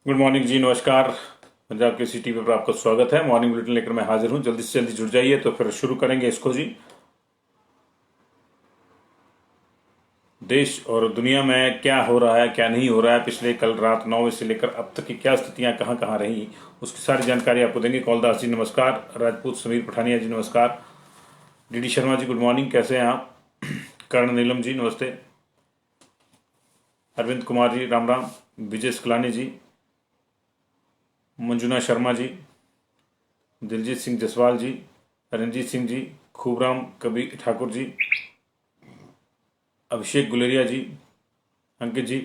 Good morning जी, नमस्कार। पंजाब के सी TV पर आपका स्वागत है। मॉर्निंग बुलेटिन लेकर मैं हाजिर हूं। जल्दी से जल्दी जुड़ जाइए तो फिर शुरू करेंगे इसको जी। देश और दुनिया में क्या हो रहा है, क्या नहीं हो रहा है, पिछले कल रात 9 बजे से लेकर अब तक की क्या स्थितियां कहां कहां रही, उसकी सारी जानकारी आपको देंगे। कौलदास जी नमस्कार, राजपूत समीर पठानिया जी नमस्कार, DD Sharma ji good morning, कैसे हैं आप? कर्ण नीलम जी नमस्ते, अरविंद कुमार जी राम राम, विजय सकलानी जी, मंजुना शर्मा जी, दिलजीत सिंह जसवाल जी, रंजीत सिंह जी, खूबराम कबीर ठाकुर जी, अभिषेक गुलेरिया जी, अंकित जी,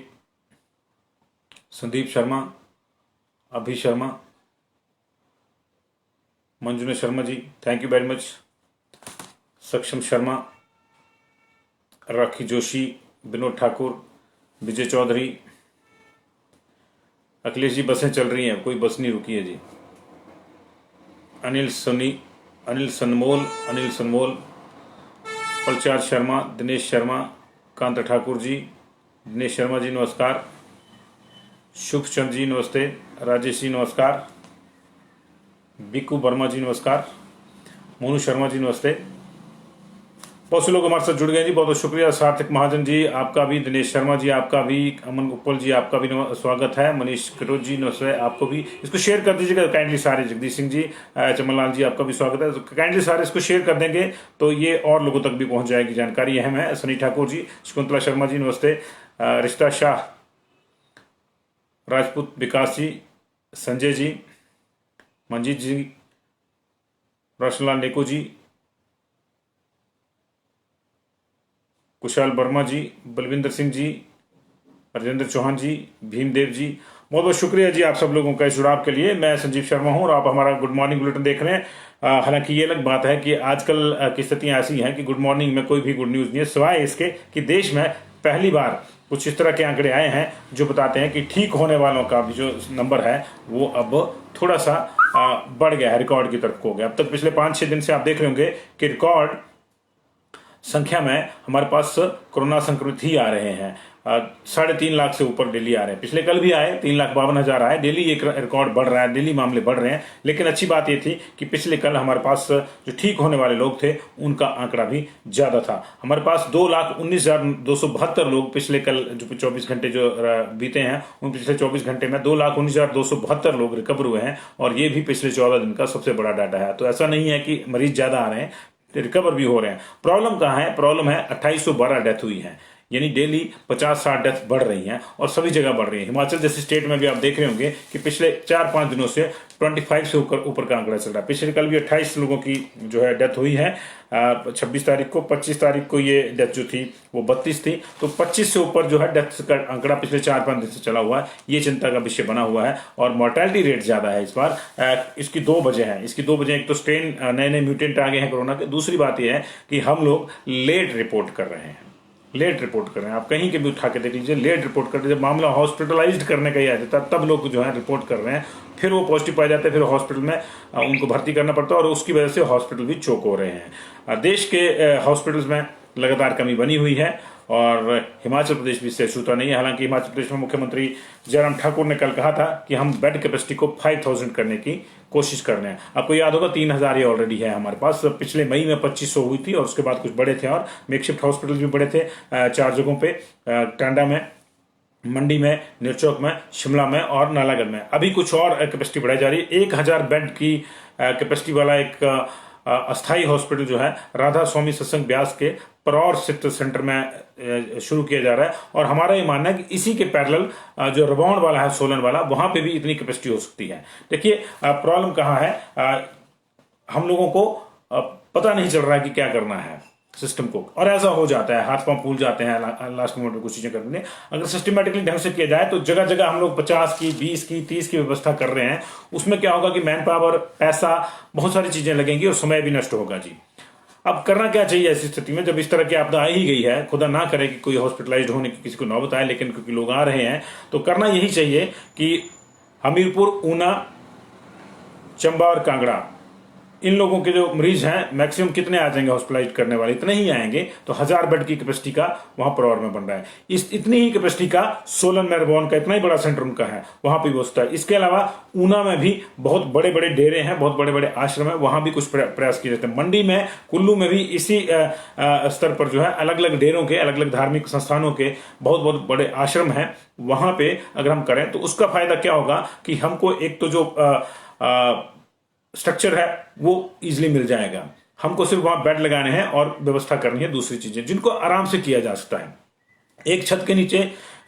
संदीप शर्मा, अभि Sharma, मंजुना Sharma ji, thank you very much, सक्षम शर्मा, राखी जोशी, विनोद ठाकुर, विजय चौधरी, अखिलेश जी बसें चल रही हैं, कोई बस नहीं रुकी है जी, अनिल सनमोल, प्रचार शर्मा, दिनेश शर्मा, कांत ठाकुर जी, दिनेश शर्मा जी नमस्कार, शुभ चंद जी नमस्ते, राजेश जी नमस्कार, बिकू वर्मा जी नमस्कार, मोनू शर्मा जी नमस्ते। बहुत से लोग हमारे साथ जुड़ गए जी, बहुत बहुत शुक्रिया। सार्थक महाजन जी आपका भी, दिनेश शर्मा जी आपका भी, अमन उपल जी आपका भी स्वागत है, मनीष कटोच जी नमस्ते आपको भी। इसको शेयर कर दीजिएगा काइंडली सारे। जगदीश सिंह जी, चमनलाल जी आपका भी स्वागत है। तो काइंडली सारे इसको शेयर कर देंगे तो ये और लोगों तक भी पहुंच जाएगी जानकारी, अहम है। सनी ठाकुर जी, शकुंतला शर्मा जी नमस्ते, रिश्ता शाह, राजपूत विकास जी, संजय जी, मंजीत जी, रोशनलाल नेको जी, कुशाल वर्मा जी, बलविंदर सिंह जी, राजेंद्र चौहान जी, भीमदेव जी, बहुत बहुत शुक्रिया जी आप सब लोगों का इस जुड़ाव के लिए। मैं संजीव शर्मा हूं और आप हमारा गुड मॉर्निंग बुलेटिन देख रहे हैं। हालांकि ये अलग बात है कि आजकल की स्थितियां ऐसी हैं कि गुड मॉर्निंग में कोई भी गुड न्यूज नहीं है, सिवाय इसके कि देश में पहली बार कुछ इस तरह के आंकड़े आए हैं जो बताते हैं कि ठीक होने वालों का भी जो नंबर है वो अब थोड़ा सा बढ़ गया है, रिकॉर्ड की तरफ हो गया। अब तक पिछले 5-6 दिन से आप देख रहे होंगे कि रिकॉर्ड संख्या में हमारे पास कोरोना संक्रमित ही आ रहे हैं। 3.5 लाख से ऊपर डेली आ रहे हैं। पिछले कल भी आए, 3,52,000 आए। डेली एक रिकॉर्ड बढ़ रहा है, डेली मामले बढ़ रहे हैं। लेकिन अच्छी बात यह थी कि पिछले कल हमारे पास जो ठीक होने वाले लोग थे उनका आंकड़ा भी ज्यादा था। हमारे पास 2,19,272 लोग पिछले कल जो 24 घंटे जो बीते हैं उन पिछले 24 घंटे में 2,19,272 लोग रिकवर हुए हैं और ये भी पिछले 14 दिन का सबसे बड़ा डाटा है। तो ऐसा नहीं है कि मरीज ज्यादा आ रहे हैं, रिकवर भी हो रहे हैं। प्रॉब्लम कहां है? प्रॉब्लम है 2812 डेथ हुई है, यानी डेली 50-60 डेथ बढ़ रही हैं और सभी जगह बढ़ रही है। हिमाचल जैसे स्टेट में भी आप देख रहे होंगे कि पिछले 4-5 दिनों से 25 से ऊपर का आंकड़ा चल रहा है। पिछले कल भी 28 लोगों की जो है डेथ हुई है 26 तारीख को। 25 तारीख को ये डेथ जो थी वो 32 थी। तो 25 से ऊपर जो है डेथ का आंकड़ा पिछले 4-5 दिन से चला हुआ है। ये चिंता का विषय बना हुआ है और मोर्टेलिटी रेट ज्यादा है इस बार। इसकी 2 वजह है। इसकी 2 वजह, एक तो स्ट्रेन नए म्यूटेंट आ गए हैं कोरोना के, दूसरी बात यह है कि हम लोग लेट रिपोर्ट कर रहे हैं। आप कहीं के भी उठा के देख लीजिए, लेट रिपोर्ट करते हैं। जब मामला हॉस्पिटलाइज्ड करने का ही आ जाता है तब लोग जो है रिपोर्ट कर रहे हैं, फिर वो पॉजिटिव पाए जाते हैं, फिर हॉस्पिटल में उनको भर्ती करना पड़ता है और उसकी वजह से हॉस्पिटल भी चोक हो रहे हैं। देश के हॉस्पिटल्स में लगातार कमी बनी हुई है और हिमाचल प्रदेश भी इससे छूता नहीं है। हालांकि हिमाचल प्रदेश में मुख्यमंत्री जयराम ठाकुर ने कल कहा था कि हम बेड कैपेसिटी को 5,000 करने की कोशिश कर रहे हैं। आपको याद होगा 3,000 ये ऑलरेडी है हमारे पास। पिछले मई में 2,500 हुई थी और उसके बाद कुछ बड़े थे और मेकशिफ्ट हॉस्पिटल भी बड़े थे 4 जगहों पे, टांडा में, मंडी में, निरचौक में, शिमला में और नालागढ़ में। अभी कुछ और कैपेसिटी बढ़ाई जा रही है। 1,000 बेड की कैपेसिटी वाला एक अस्थाई हॉस्पिटल जो है राधा स्वामी सत्संग ब्यास के परौर स्थित सेंटर में शुरू किया जा रहा है और हमारा ये मानना है कि इसी के पैरेलल जो रबाउंड वाला है, सोलन वाला, वहां पे भी इतनी कैपेसिटी हो सकती है। देखिए प्रॉब्लम कहां है, हम लोगों को पता नहीं चल रहा है कि क्या करना है सिस्टम को, और ऐसा हो जाता है, हाथ पांव फूल जाते हैं लास्ट मोमेंट में कुछ चीजें करने। अगर सिस्टमेटिकली ढंग से किया जाए तो जगह जगह हम लोग 50 की, 20 की, 30 की व्यवस्था कर रहे हैं। उसमें क्या होगा कि मैन पावर, पैसा, बहुत सारी चीजें लगेंगी और समय भी नष्ट होगा जी। अब करना क्या चाहिए ऐसी स्थिति में, जब इस तरह की आपदा आ ही गई है, खुदा ना करे कि कोई हॉस्पिटलाइज्ड होने की किसी को नौबत आए, लेकिन क्योंकि लोग आ रहे हैं तो करना यही चाहिए कि हमीरपुर, ऊना, चंबा और कांगड़ा इन लोगों के जो मरीज हैं मैक्सिमम कितने आ जाएंगे हॉस्पिटलाइज करने वाले, इतने ही आएंगे। तो 1000 बेड की कैपेसिटी का वहां परौर में बन रहा है। इतनी ही कैपेसिटी का सोलन मेरबॉर्न का इतना ही बड़ा सेंटर उनका है, वहां पर व्यवस्था है। इसके अलावा ऊना में भी बहुत बड़े बड़े डेरे हैं, बहुत बड़े बड़े आश्रम है, वहां भी कुछ प्रयास किए जाते हैं। मंडी में, कुल्लू में भी इसी स्तर पर जो है अलग अलग डेरों के, अलग अलग धार्मिक संस्थानों के बहुत बहुत बड़े आश्रम हैं। वहां पे अगर हम करें तो उसका फायदा क्या होगा कि हमको एक तो जो स्ट्रक्चर है वो इजिली मिल जाएगा। हमको सिर्फ वहां बेड लगाने हैं और व्यवस्था करनी है दूसरी चीजें जिनको आराम से किया जा सकता है। एक छत के नीचे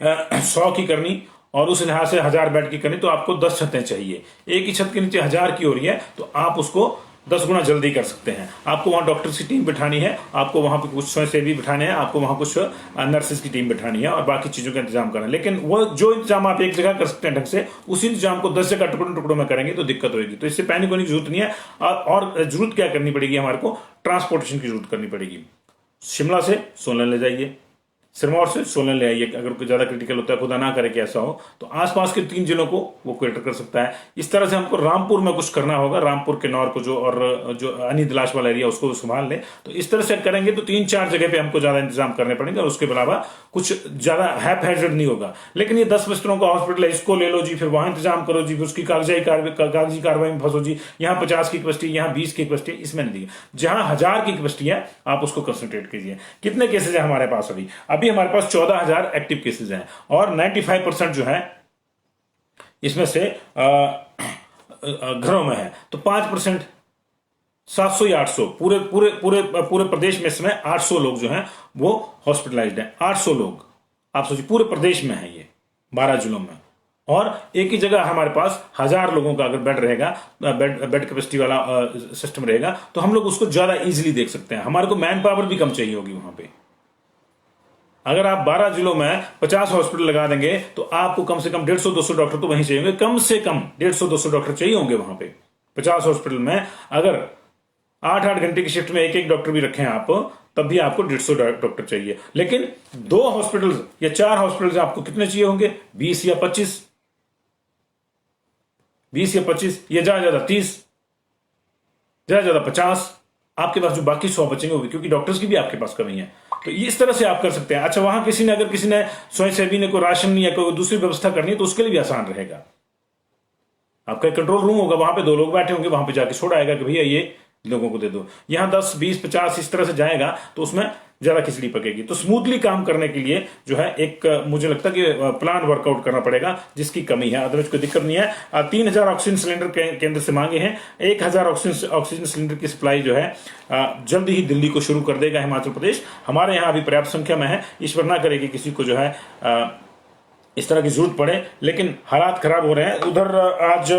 100 की करनी और उस लिहाज से 1000 बेड की करनी तो आपको 10 छतें चाहिए। एक ही छत के नीचे 1000 की हो रही है तो आप उसको 10 गुना जल्दी कर सकते हैं। आपको वहां डॉक्टर्स की टीम बिठानी है, आपको वहां पे कुछ स्वयंसेवी बिठाने हैं, आपको वहां कुछ नर्सेज की टीम बिठानी है और बाकी चीजों का इंतजाम करना है। लेकिन वो जो इंतजाम आप एक जगह कर सकते हैं ढंग से, उसी इंतजाम को 10 जगह टुकड़ों टुकड़ों में करेंगे तो दिक्कत होगी। तो इससे पैनिक होने की जरूरत नहीं है। और जरूरत क्या करनी पड़ेगी, हमारे को ट्रांसपोर्टेशन की जरूरत करनी पड़ेगी। शिमला से सोलन ले जाइए, सिरमौर से सोलन ले आइए। अगर कोई ज्यादा क्रिटिकल होता है, खुदा ना करे कि ऐसा हो, तो आसपास के 3 जिलों को वो कैटर कर सकता है। इस तरह से हमको रामपुर में कुछ करना होगा, रामपुर के नौर को जो और जो अनी तलाश वाला एरिया उसको संभाल ले। तो इस तरह से करेंगे तो 3-4 जगह पे हमको ज्यादा इंतजाम करने पड़ेंगे और उसके अलावा कुछ ज्यादा हैप-हैज़र्ड नहीं होगा। लेकिन ये 10 बिस्तरों का हॉस्पिटल है, इसको ले लो जी, फिर वहां इंतजाम करो जी, फिर उसकी कागजी कार्रवाई में फंसो जी, यहाँ 50 की कैपेसिटी, यहाँ 20 की कैपेसिटी, इसमें नहीं दी। जहां 1000 की कैपेसिटी है आप उसको कंसंट्रेट कीजिए। कितने केसेज है हमारे पास? अभी हमारे पास 14,000 एक्टिव केसेस हैं और 95% जो है इसमें से घरों में है। तो 5% 700 या 800 पूरे पूरे पूरे पूरे प्रदेश में इसमें 800 लोग जो हैं वो हॉस्पिटलाइज्ड हैं। 800 लोग आप सोचिए पूरे प्रदेश में है, ये 12 जिलों में। और एक ही जगह हमारे पास 1000 लोगों का अगर बेड रहेगा, बेड कैपेसिटी वाला सिस्टम रहेगा, तो हम लोग उसको ज्यादा इजीली देख सकते हैं। हमारे को मैन पावर भी कम चाहिए होगी वहां पे। अगर आप 12 जिलों में 50 हॉस्पिटल लगा देंगे तो आपको कम से कम 150-200 डॉक्टर तो वहीं चाहिए होंगे। कम से कम 150-200 डॉक्टर चाहिए होंगे वहां पे 50 हॉस्पिटल में। अगर 8-8 घंटे की शिफ्ट में एक डॉक्टर भी रखें आप, तब भी आपको 150 डॉक्टर चाहिए। लेकिन 2 हॉस्पिटल या 4 हॉस्पिटल आपको कितने चाहिए होंगे? 20 या 25, 20 या 25, या ज्यादा 30, ज्यादा 50। आपके पास जो बाकी 100 बचेंगे होंगे, क्योंकि डॉक्टर्स की भी आपके पास कमी है। तो इस तरह से आप कर सकते हैं। अच्छा, वहां अगर किसी ने स्वयंसेवी ने कोई राशन या कोई दूसरी व्यवस्था करनी है तो उसके लिए भी आसान रहेगा। आपका कंट्रोल रूम होगा, वहां पे 2 लोग बैठे होंगे, वहां पे जाके छोड़ा आएगा कि भैया ये लोगों को दे दो। यहां 10, 20, 50 इस तरह से जाएगा तो उसमें ज्यादा खिचड़ी पकेगी। तो स्मूथली काम करने के लिए जो है एक मुझे लगता है कि प्लान वर्कआउट करना पड़ेगा, जिसकी कमी है। अदरवाइज कोई दिक्कत नहीं है। 3000 ऑक्सीजन सिलेंडर केंद्र से मांगे हैं। 1000 ऑक्सीजन सिलेंडर की सप्लाई जो है जल्द ही दिल्ली को शुरू कर देगा हिमाचल प्रदेश। हमारे यहाँ अभी पर्याप्त संख्या में है। ईश्वर ना करे कि किसी को जो है इस तरह की जरूरत पड़े, लेकिन हालात खराब हो रहे हैं उधर। आज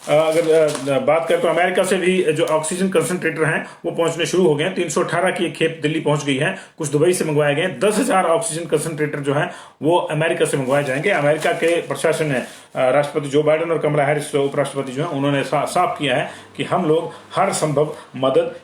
अगर बात करें तो अमेरिका से भी जो ऑक्सीजन कंसंट्रेटर हैं वो पहुंचने शुरू हो गए हैं। 318 की एक खेप दिल्ली पहुंच गई है, कुछ दुबई से मंगवाए गए। 10,000 ऑक्सीजन कंसंट्रेटर जो है वो अमेरिका से मंगवाए जाएंगे। अमेरिका के प्रशासन ने, राष्ट्रपति जो बाइडेन और कमला हैरिस उपराष्ट्रपति जो है, उन्होंने साफ किया है कि हम लोग हर संभव मदद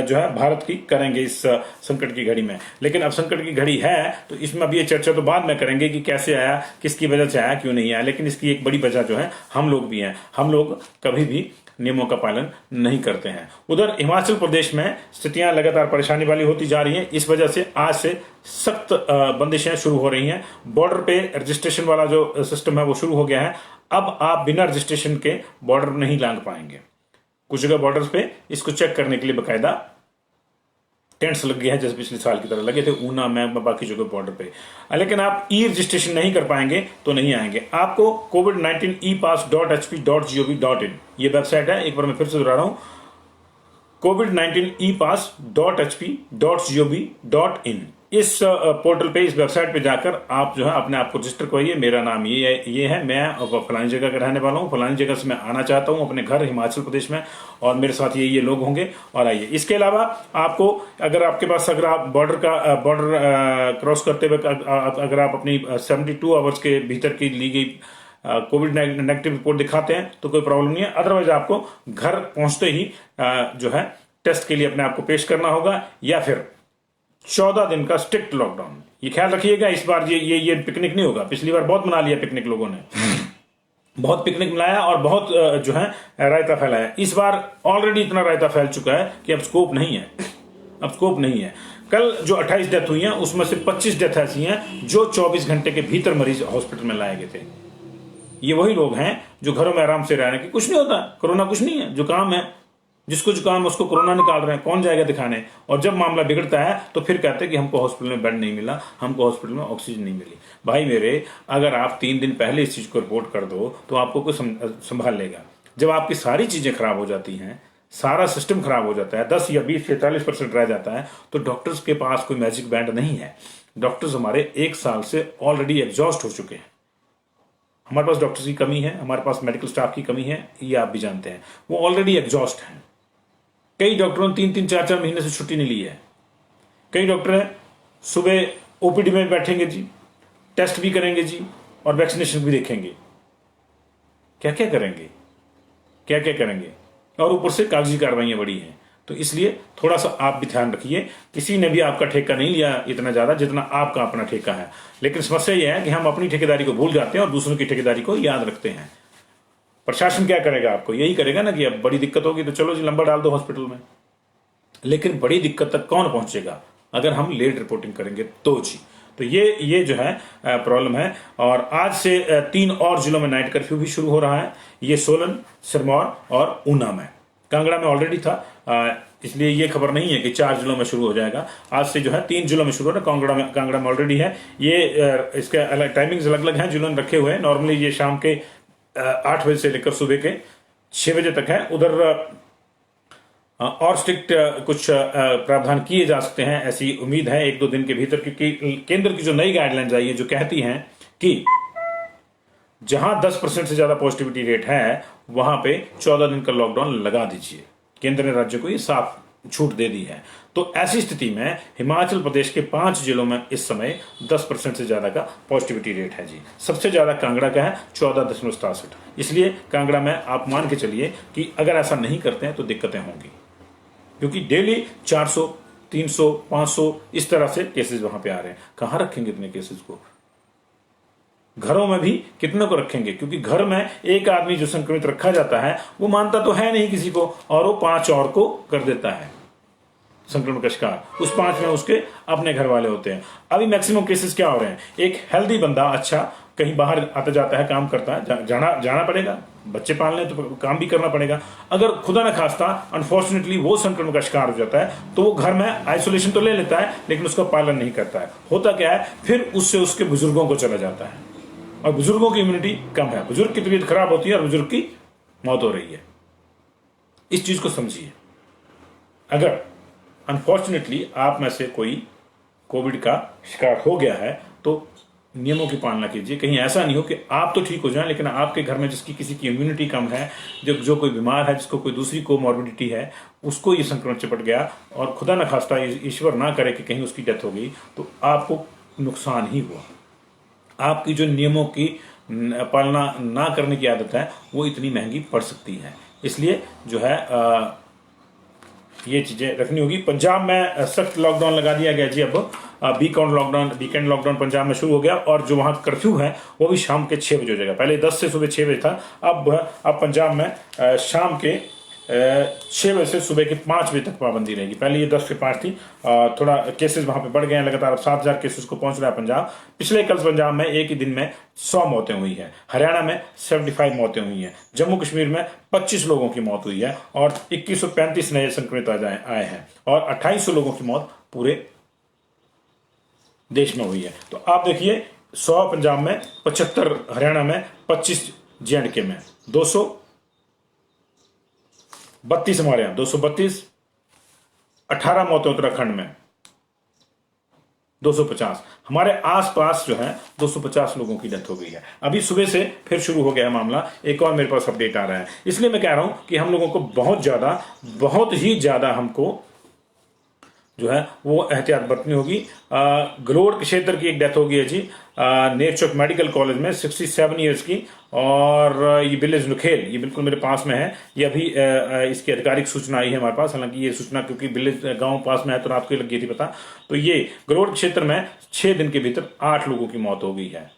जो है भारत की करेंगे इस संकट की घड़ी में। लेकिन अब संकट की घड़ी है तो इसमें अब ये चर्चा तो बाद में करेंगे कि कैसे आया, किसकी वजह से आया, क्यों नहीं आया। लेकिन इसकी एक बड़ी वजह जो है हम लोग भी हैं। हम लोग कभी भी नियमों का पालन नहीं करते हैं। उधर हिमाचल प्रदेश में स्थितियां लगातार परेशानी वाली होती जा रही हैं। इस वजह से आज से सख्त बंदिशें शुरू हो रही हैं। बॉर्डर पे रजिस्ट्रेशन वाला जो सिस्टम है वो शुरू हो गया है। अब आप बिना रजिस्ट्रेशन के बॉर्डर नहीं लांघ पाएंगे। कुछ जगह बॉर्डर पे इसको चेक करने के लिए बकायदा टेंट्स लग गए हैं, जैसे पिछले साल की तरह लगे थे ऊना में, बाकी जगह बॉर्डर पे। लेकिन आप ई रजिस्ट्रेशन नहीं कर पाएंगे तो नहीं आएंगे। आपको COVID-19 epass.hp.gov.in ये वेबसाइट है। एक बार मैं फिर से दोहरा रहा हूं, COVID-19 epass.hp.gov.in इस पोर्टल पे, इस वेबसाइट पे जाकर आप जो है अपने आप को रजिस्टर कराइए। मेरा नाम ये है, मैं फलानी जगह का रहने वाला हूँ, फलानी जगह से मैं आना चाहता हूँ अपने घर हिमाचल प्रदेश में, और मेरे साथ ये लोग होंगे और आइए। इसके अलावा आपको अगर आपके पास, अगर आप बॉर्डर क्रॉस करते हुए अगर आप अपनी 72 आवर्स के भीतर की ली गई कोविड नेगेटिव रिपोर्ट दिखाते हैं तो कोई प्रॉब्लम नहीं है। अदरवाइज आपको घर पहुंचते ही जो है टेस्ट के लिए अपने आप को पेश करना होगा, या फिर 14 दिन का स्ट्रिक्ट लॉकडाउन। ये ख्याल रखिएगा, इस बार ये पिकनिक नहीं होगा। पिछली बार बहुत मना लिया पिकनिक लोगों ने। बहुत पिकनिक मिलाया और बहुत जो है रायता फैलाया। इस बार ऑलरेडी इतना रायता फैल चुका है कि अब स्कोप नहीं है, अब स्कोप नहीं है। कल जो 28 डेथ हुई हैं उसमें से 25 डेथ ऐसी हैं जो 24 घंटे के भीतर मरीज हॉस्पिटल में लाए गए थे। ये वही लोग हैं जो घरों में आराम से रह रहे हैं कि कुछ नहीं होता, कोरोना कुछ नहीं है, जुकाम है, जिसको जुकाम उसको कोरोना निकाल रहे हैं, कौन जाएगा दिखाने। और जब मामला बिगड़ता है तो फिर कहते हैं कि हमको हॉस्पिटल में बेड नहीं मिला, हमको हॉस्पिटल में ऑक्सीजन नहीं मिली। भाई मेरे, अगर आप 3 दिन पहले इस चीज को रिपोर्ट कर दो तो आपको कोई संभाल लेगा। जब आपकी सारी चीजें खराब हो जाती हैं, सारा सिस्टम खराब हो जाता है, 10 या 20 या 40% रह जाता है, तो डॉक्टर्स के पास कोई मैजिक बैंड नहीं है। डॉक्टर्स हमारे 1 साल से ऑलरेडी एग्जॉस्ट हो चुके हैं। हमारे पास डॉक्टर्स की कमी है, हमारे पास मेडिकल स्टाफ की कमी है, ये आप भी जानते हैं। वो ऑलरेडी एग्जॉस्ट हैं। कई डॉक्टरों ने 3-3, 4-4 महीने से छुट्टी नहीं ली है। कई डॉक्टर हैं सुबह ओपीडी में बैठेंगे जी, टेस्ट भी करेंगे जी और वैक्सीनेशन भी देखेंगे। क्या क्या करेंगे, क्या क्या करेंगे, और ऊपर से कागजी कार्रवाइयां बड़ी हैं। तो इसलिए थोड़ा सा आप भी ध्यान रखिए। किसी ने भी आपका ठेका नहीं लिया इतना ज्यादा जितना आपका अपना ठेका है। लेकिन समस्या यह है कि हम अपनी ठेकेदारी को भूल जाते हैं और दूसरों की ठेकेदारी को याद रखते हैं। प्रशासन क्या करेगा, आपको यही करेगा ना कि अब बड़ी दिक्कत होगी तो चलो जी नंबर डाल दो हॉस्पिटल में। लेकिन बड़ी दिक्कत तक कौन पहुंचेगा अगर हम लेट रिपोर्टिंग करेंगे तो जी। तो ये जो है प्रॉब्लम है। और आज से 3 और जिलों में नाइट कर्फ्यू भी शुरू हो रहा है। ये सोलन, सिरमौर और ऊना में। कांगड़ा में ऑलरेडी था, इसलिए ये खबर नहीं है कि 4 जिलों में शुरू हो जाएगा। आज से जो है 3 जिलों में शुरू हो रहा है। कांगड़ा में ऑलरेडी है। ये इसके अलग टाइमिंग्स अलग अलग हैं जिन्होंने रखे हुए हैं। नॉर्मली ये शाम के 8 बजे से लेकर सुबह के 6 बजे तक है। उधर और स्ट्रिक्ट कुछ प्रावधान किए जा सकते हैं, ऐसी उम्मीद है 1-2 दिन के भीतर, क्योंकि केंद्र की जो नई गाइडलाइंस आई है जो कहती हैं कि जहां 10% से ज्यादा पॉजिटिविटी रेट है वहां पे 14 दिन का लॉकडाउन लगा दीजिए। केंद्र ने राज्य को ये साफ छूट दे दी है। तो ऐसी स्थिति में हिमाचल प्रदेश के 5 जिलों में इस समय 10% से ज्यादा का पॉजिटिविटी रेट है जी। सबसे ज्यादा कांगड़ा का है 14.67। इसलिए कांगड़ा में आप मान के चलिए कि अगर ऐसा नहीं करते हैं तो दिक्कतें होंगी, क्योंकि डेली 400, 300, 500 इस तरह से केसेस वहां पे आ रहे हैं। कहां रखेंगे इतने केसेस को? घरों में भी कितने को रखेंगे? क्योंकि घर में एक आदमी जो संक्रमित रखा जाता है वो मानता तो है नहीं किसी को, और वो 5 और को कर देता है संक्रमण का शिकार। उस 5 में उसके अपने घर वाले होते हैं। अभी मैक्सिमम केसेस क्या हो रहे हैं? एक हेल्दी बंदा अच्छा कहीं बाहर आता जाता है, काम करता है, जाना पड़ेगा, बच्चे पालने तो काम भी करना पड़ेगा। अगर खुदा न खास्ता अनफॉर्चुनेटली वो संक्रमण का शिकार हो जाता है तो वो घर में आइसोलेशन तो ले लेता है लेकिन उसका पालन नहीं करता है। होता क्या है, फिर उससे उसके बुजुर्गों को चला जाता है, और बुजुर्गों की इम्यूनिटी कम है, बुजुर्ग की तबीयत खराब होती है और बुजुर्ग की मौत हो रही है। इस चीज को समझिए। अगर अनफॉर्चुनेटली आप में से कोई कोविड का शिकार हो गया है तो नियमों की पालना कीजिए। कहीं ऐसा नहीं हो कि आप तो ठीक हो जाएं लेकिन आपके घर में जिसकी किसी की इम्यूनिटी कम है, जो कोई बीमार है, जिसको कोई दूसरी कोमॉर्बिडिटी है, उसको ये संक्रमण चिपट गया और खुदा न खास्ता ईश्वर ना करे कि कहीं उसकी डेथ हो गई तो आपको नुकसान ही हुआ। आपकी जो नियमों की पालना ना करने की आदत है वो इतनी महंगी पड़ सकती है। इसलिए जो है ये चीजें रखनी होगी। पंजाब में सख्त लॉकडाउन लगा दिया गया जी। अब वीकेंड लॉकडाउन पंजाब में शुरू हो गया, और जो वहां कर्फ्यू है वो भी शाम के 6 बजे हो जाएगा। पहले 10 से सुबह 6 बजे था, अब पंजाब में शाम के 6 बजे से सुबह के 5 बजे तक पाबंदी रहेगी। पहले ये 10 से 5 थी। थोड़ा केसेस वहां पे बढ़ गए हैं लगातार, अब 7,000 केसेस को पहुंच रहा है पंजाब। पिछले कल पंजाब में एक ही दिन में 100 मौतें हुई हैं। हरियाणा में 75 मौतें हुई हैं। जम्मू कश्मीर में 25 लोगों की मौत हुई है और 2135 नए संक्रमित आए हैं, और 2800 लोगों की मौत पूरे देश में हुई है। तो आप देखिए, 100 पंजाब में, 75 हरियाणा में, 25 J&K में, 232 हमारे यहां, 232, 18 मौतें उत्तराखंड में, 250 हमारे आसपास जो है 250 लोगों की डेथ हो गई है। अभी सुबह से फिर शुरू हो गया है मामला, एक और मेरे पास अपडेट आ रहा है। इसलिए मैं कह रहा हूं कि हम लोगों को बहुत ही ज्यादा हमको जो है वो एहतियात बरतनी होगी। गलोड़ क्षेत्र की एक डेथ हो गई है जी, नेरचौक मेडिकल कॉलेज में, 67 ईयर्स की, और ये विलेज नुखेल, ये बिल्कुल मेरे पास में है। ये अभी इसकी आधिकारिक सूचना आई है हमारे पास, हालांकि ये सूचना क्योंकि विलेज गांव पास में है तो रात को लग गई थी पता। तो ये गलोड़ क्षेत्र में 6 दिन के भीतर 8 लोगों की मौत हो गई है।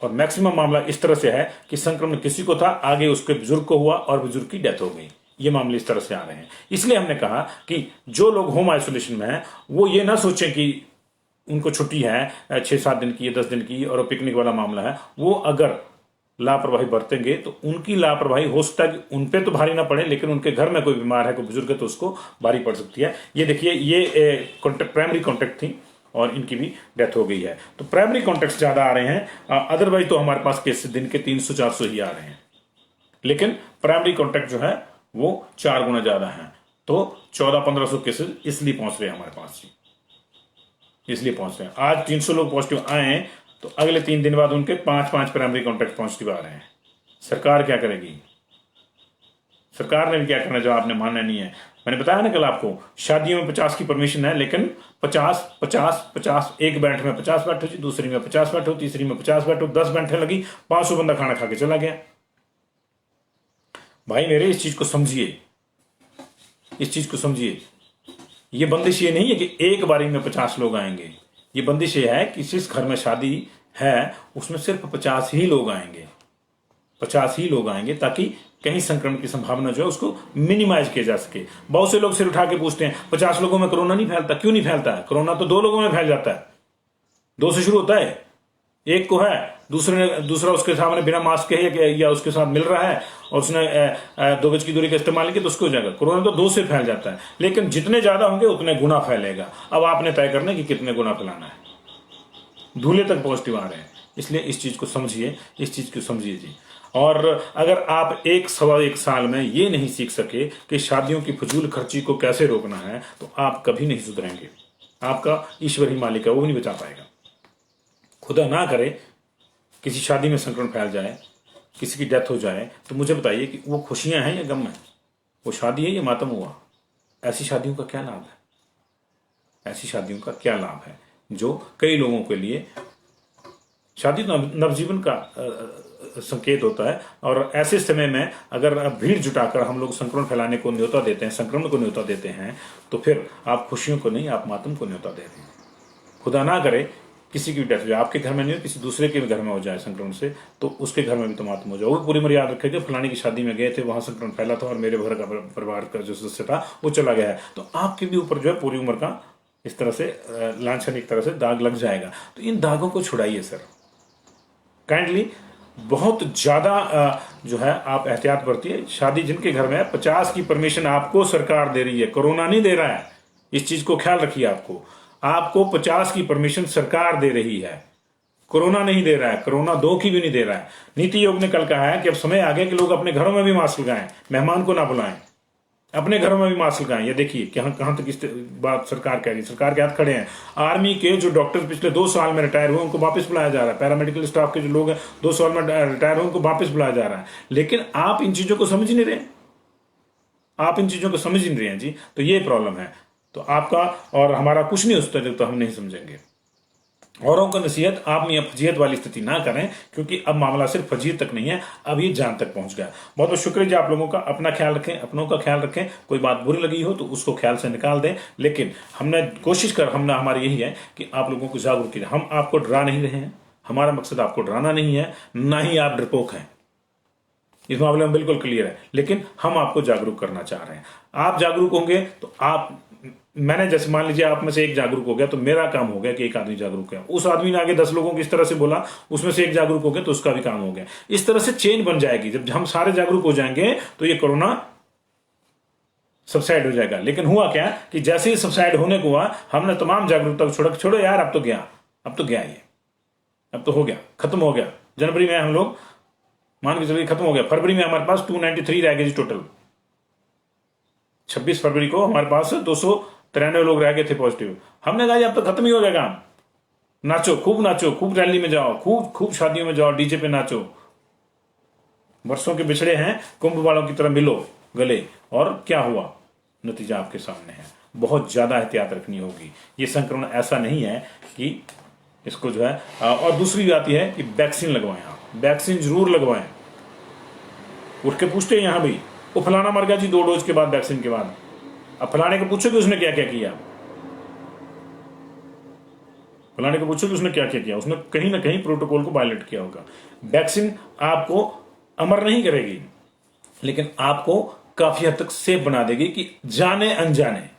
और मैक्सिमम मामला इस तरह से है कि संक्रमण किसी को था, आगे उसके बुजुर्ग को हुआ और बुजुर्ग की डेथ हो गई। ये मामले इस तरह से आ रहे हैं। इसलिए हमने कहा कि जो लोग होम आइसोलेशन में हैं वो ये ना सोचें कि उनको छुट्टी है 6-7 दिन की, 10 दिन की और पिकनिक वाला मामला है। वो अगर लापरवाही बरतेंगे तो उनकी लापरवाही हो सकता है कि उन पे तो भारी ना पड़े, लेकिन उनके घर में कोई बीमार है, कोई बुजुर्ग है, तो उसको भारी पड़ सकती है। ये देखिए, ये प्राइमरी कॉन्टेक्ट थी और इनकी भी डेथ हो गई है। तो प्राइमरी कॉन्टेक्ट ज्यादा आ रहे हैं, अदरवाइज तो हमारे पास केस दिन के 300-400 ही आ रहे हैं, लेकिन प्राइमरी कॉन्टेक्ट जो है वो 4 गुना ज्यादा है। तो 1400-1500 केसेस इसलिए पहुंच रहे हैं हमारे पास, इसलिए पहुंच रहे हैं। आज 300 लोग पॉजिटिव आए हैं तो अगले 3 दिन बाद उनके 5-5 प्राइमरी कॉन्टेक्ट पॉजिटिव आ रहे हैं। सरकार क्या करेगी? सरकार ने भी क्या करना, जो आपने मानना नहीं है। मैंने बताया ना कल आपको, शादियों में 50 की परमिशन है, लेकिन 50 एक बैंठ में 50 बैठो जी, दूसरी में 50 बैठो, तीसरी में 50 बैठो, 10 बैंठें लगी, 500 बंदा खाना खा के चला गया। भाई मेरे, इस चीज को समझिए, इस चीज को समझिए। ये बंदिश ये नहीं है कि एक बारी में 50 लोग आएंगे। ये बंदिश ये है कि जिस घर में शादी है उसमें सिर्फ 50 ही लोग आएंगे, 50 ही लोग आएंगे, ताकि कहीं संक्रमण की संभावना जो है उसको मिनिमाइज किया जा सके। बहुत से लोग सिर उठा के पूछते हैं 50 लोगों में कोरोना नहीं फैलता? क्यों नहीं फैलता है? कोरोना तो 2 लोगों में फैल जाता है, 2 से शुरू होता है। एक को है, दूसरा उसके सामने बिना मास्क के या उसके साथ मिल रहा है और उसने 2 गज की दूरी का इस्तेमाल किया तो उसको हो जाएगा। कोरोना तो 2 से फैल जाता है, लेकिन जितने ज्यादा होंगे उतने गुना फैलेगा। अब आपने तय करना कि कितने गुना फैलाना है। दूल्हे तक पॉजिटिव आ रहे हैं, इसलिए इस चीज को समझिए, इस चीज को समझिए जी। और अगर आप 1-1.25 साल में ये नहीं सीख सके कि शादियों की फजूल खर्ची को कैसे रोकना है, तो आप कभी नहीं सुधरेंगे। आपका ईश्वर ही मालिक है, वो भी नहीं बचा पाएगा। खुदा ना करे किसी शादी में संक्रमण फैल जाए, किसी की डेथ हो जाए, तो मुझे बताइए कि वो खुशियां हैं या गम है? वो शादी है या मातम हुआ? ऐसी शादियों का क्या लाभ है? ऐसी शादियों का क्या लाभ है जो कई लोगों के लिए, शादी तो नवजीवन का संकेत होता है। और ऐसे समय में अगर भीड़ जुटाकर हम लोग संक्रमण फैलाने को न्योता देते हैं, संक्रमण को न्योता देते हैं, तो फिर आप खुशियों को नहीं, आप मातम को न्योता दे रहे हैं। खुदा ना करे किसी की भी डेथ हो जाए, आपके घर में नहीं हो, किसी दूसरे के भी घर में हो जाए संक्रमण से, तो उसके घर में भी तो मातम हो जाए। वो पूरी मर्यादा रखेगा, फलानी की शादी में गए थे, वहां संक्रमण फैला था और मेरे घर का परिवार का जो सदस्य था वो चला गया है, तो आपके भी ऊपर जो है पूरी उम्र का इस तरह से लांछन, एक तरह से दाग लग जाएगा। तो इन दागों को छुड़ाइए सर, काइंडली। बहुत ज्यादा जो है आप एहतियात बरतिए। शादी जिनके घर में है, 50 की परमिशन आपको सरकार दे रही है, कोरोना नहीं दे रहा है। इस चीज को ख्याल रखिए। आपको 50 की परमिशन सरकार दे रही है, कोरोना नहीं दे रहा है। कोरोना 2 की भी नहीं दे रहा है। नीति आयोग ने कल कहा है कि अब समय आ गया कि लोग अपने घरों में भी मास्क लगाएं, मेहमान को ना बुलाएं, अपने घरों में भी मास्क लगाएं। ये देखिए कहां तक इस बात सरकार कह रही है। सरकार के हाथ खड़े हैं। आर्मी के जो डॉक्टर पिछले 2 साल में रिटायर हुए उनको वापस बुलाया जा रहा है। पैरामेडिकल स्टाफ के जो लोग हैं 2 साल में रिटायर हुए उनको वापस बुलाया जा रहा है। लेकिन आप इन चीजों को समझ नहीं रहे, आप इन चीजों को समझ नहीं रहे हैं जी। तो ये प्रॉब्लम है। तो आपका और हमारा कुछ नहीं होता जब तो हम नहीं समझेंगे। औरों को नसीहत, आप में फजीहत वाली स्थिति ना करें, क्योंकि अब मामला सिर्फ फजीहत तक नहीं है, अब ये जान तक पहुंच गया। बहुत बहुत शुक्रिया जी आप लोगों का। अपना ख्याल रखें, अपनों का ख्याल रखें। कोई बात बुरी लगी हो तो उसको ख्याल से निकाल दें, लेकिन हमने कोशिश कर, हमारी यही है कि आप लोगों को जागरूक कीजिए। हम आपको डरा नहीं रहे हैं, हमारा मकसद आपको डराना नहीं है, ना ही आप डरपोक हैं। इस मामले में बिल्कुल क्लियर है, लेकिन हम आपको जागरूक करना चाह रहे हैं। आप जागरूक होंगे तो आप, मैंने जैसे मान लीजिए आप में से एक जागरूक हो गया तो मेरा काम हो गया कि एक आदमी जागरूक है। उस आदमी ने आगे 10 लोगों को इस तरह से बोला, उसमें से एक जागरूक हो गया तो उसका भी काम हो गया। इस तरह से चेन बन जाएगी। जब हम सारे जागरूक हो जाएंगे तो ये कोरोना सबसाइड हो जाएगा। लेकिन हुआ क्या कि जैसे ही सबसाइड होने को हुआ, हमने तमाम जागरूकता को छोड़ो यार, अब तो गया ये, अब तो हो गया, खत्म हो गया। जनवरी में हम लोग मान के चलिए खत्म हो गया। फरवरी में हमारे पास 293 रह गए टोटल। 26 फरवरी को हमारे पास 293 लोग रह गए थे पॉजिटिव। हमने कहा अब तो खत्म ही हो जाएगा। नाचो, खूब रैली में जाओ, खूब शादियों में जाओ, डीजे पे नाचो। वर्षों के बिछड़े हैं, कुंभ वालों की तरह मिलो गले। और क्या हुआ? नतीजा आपके सामने है। बहुत ज्यादा एहतियात रखनी होगी। ये संक्रमण ऐसा नहीं है कि इसको जो है, और दूसरी बात यह है कि वैक्सीन लगवाएं। आप वैक्सीन जरूर लगवाएं। उठ के पूछते हैं यहां भी, वो फलाना मर गया जी 2 डोज के बाद, वैक्सीन के बाद। अब फलाने को पूछो कि उसने क्या क्या किया। फलाने को पूछो कि उसने क्या क्या किया, उसने कहीं ना कहीं प्रोटोकॉल को वायलेट किया होगा। वैक्सीन आपको अमर नहीं करेगी, लेकिन आपको काफी हद तक सेफ बना देगी कि जाने अनजाने,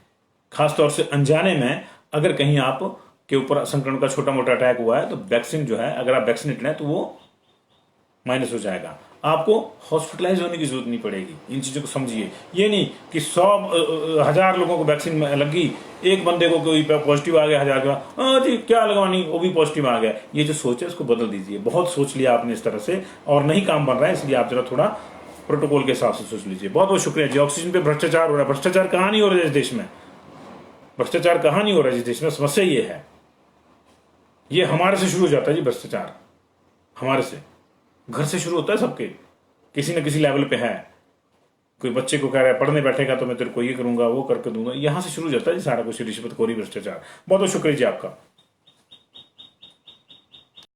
खासतौर से अनजाने में अगर कहीं आप के ऊपर संक्रमण का छोटा मोटा अटैक हुआ है तो वैक्सीन जो है, अगर आप वैक्सीनेटेड हैं तो वो माइनस हो जाएगा। आपको हॉस्पिटलाइज होने की जरूरत नहीं पड़ेगी। इन चीजों को समझिए। ये नहीं कि 100,000 लोगों को वैक्सीन लगी, एक बंदे को कोई पॉजिटिव आ गया, 1000 का हाँ जी क्या लगवानी, वो भी पॉजिटिव आ गया। ये जो सोच है उसको बदल दीजिए। बहुत सोच लिया आपने इस तरह से और नहीं काम बन रहा है, इसलिए आप जरा थोड़ा प्रोटोकॉल के हिसाब से सोच लीजिए। बहुत बहुत शुक्रिया जी। ऑक्सीजन पे भ्रष्टाचार हो रहा है। भ्रष्टाचार कहाँ नहीं हो रहा है इस देश में, भ्रष्टाचार कहाँ नहीं हो रहा है इस देश में। समस्या ये है, ये हमारे से शुरू हो जाता है जी। भ्रष्टाचार हमारे से, घर से शुरू होता है। सबके किसी न किसी लेवल पे है। कोई बच्चे को कह रहा है पढ़ने बैठेगा तो मैं तेरे को ये करूंगा वो करके दूंगा, यहां से शुरू हो जाता है जी सारा कुछ, रिश्वतखोरी भ्रष्टाचार। बहुत बहुत शुक्रिया जी आपका।